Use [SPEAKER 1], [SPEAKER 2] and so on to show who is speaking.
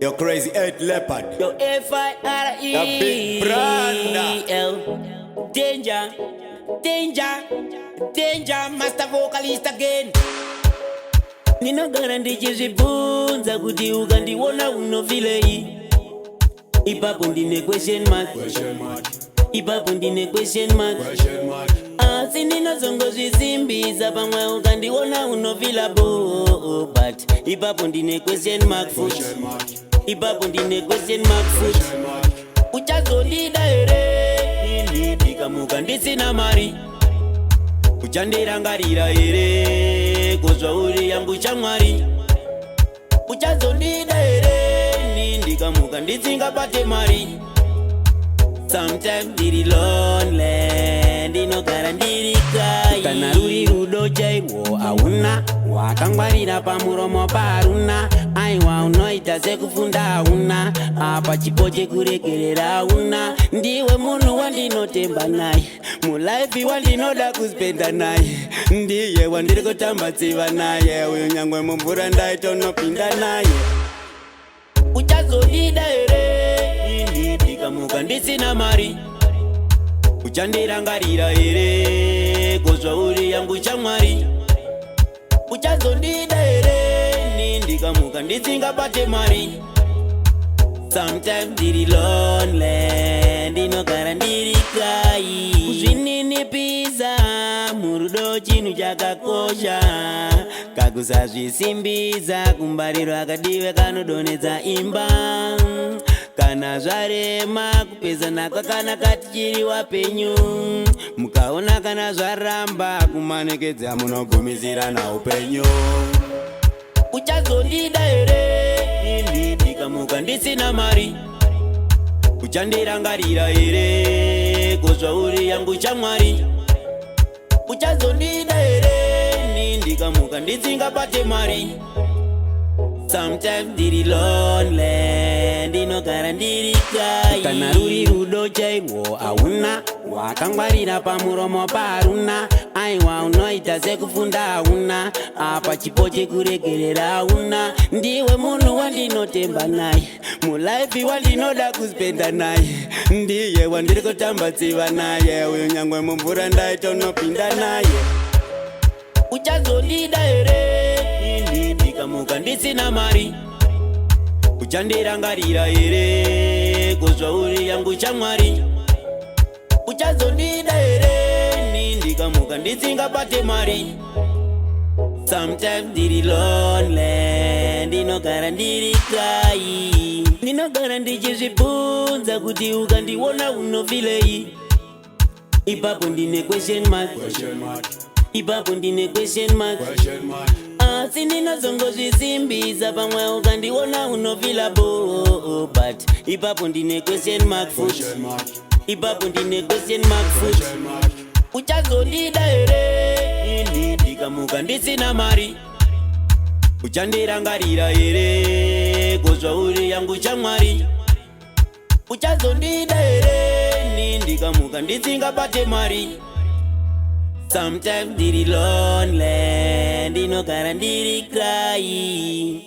[SPEAKER 1] Yo crazy eight leopard.
[SPEAKER 2] Yo F-I-R-E
[SPEAKER 1] The big branda.
[SPEAKER 2] Danger, danger, danger. Master vocalist again. Ninogara ndichizvibvunza kuti ukandiona unovilei. Ipapo ndine question mark. Ipapo ndine question mark. Asi ndinozongozvisimbisa pamwe ukandiona unovila bo. But ipapo ndine question mark foot. Ipapo ndine question mark foot. Uchazondida here ndikamuka ndisina mari. Uchandirangarira here kozva uri yangu shamwari. Uchazondida here ndikamuka ndisingabate mari. Sometimes ndiri lonely, ndinogara ndiri kai. Kana ruri rudo chairwo hauna, wakangwarira pamuromo paruna. Aiwa unoita sekufunda hauna, apa chipo chekurekerera hauna. Ndiwe munhu wandinotemba naye, mulaifi wandinoda kuspenda naye. Ndiye wandiri kutamba tsiva naye, uyu nyangwe mumvura ndaitonopinda naye. Uchazondida here ndikamuka ndisina mari. Uchandirangarira here kozva uri yangu shamwari. Uchazondida here ndikamuka ndisingabate mari. Sometimes ndiri lonely, ndinogara ndiri kai. Kuzvininipisa murudo chinhu chakakosha, kakusazvisimbisa kumbariro akadiwe kanodonedza imba. Kana zvarema kupezana kwakanaka tichiri wapenyu, mukaona kana zvaramba kumanekedza munogumisirana upenyu. Uchazondida here ndikamuka ndisina mari. Uchandirangarira here kozva uri yangu shamwari. Uchazondida here ndikamuka ndisingabate mari. Sometimes ndiri lonely, ndinogara ndiri kai. Kana ruri rudo chairwo hauna, wakangwarira pamuromo paruna. Aiwa unoita sekufunda hauna, apa chipo chekurekerera hauna. Ndiwe munhu wandinotemba naye, mulaifi wandinoda kuspenda naye. Ndiye wandiri kutamba tsiva naye, uyu nyangwe mumvura ndaitonopinda naye. Uchazondida here ndikamuka ndisina mari. Uchandirangarira here kozva uri yangu shamwari. Uchazondida here ndikamuka ndisingabate mari. Sometimes ndiri lonely, ndinogara ndiri kai. Ndinogara ndichizvibvunza kuti ukandiona unovilei. Ipapo ndine question mark. Ipapo ndine question mark. Asi ndinozongozvisimbisa pamwe ukandiona unovila bo. But ipapo ndine question mark foot. Ipapo ndine question mark foot. Uchazondida here ndikamuka ndisina mari. Uchandirangarira here kozva uri yangu shamwari. Uchazondida here ndikamuka ndisingabate mari. Sometimes ndiri lonely, ndinogara ndiri kai.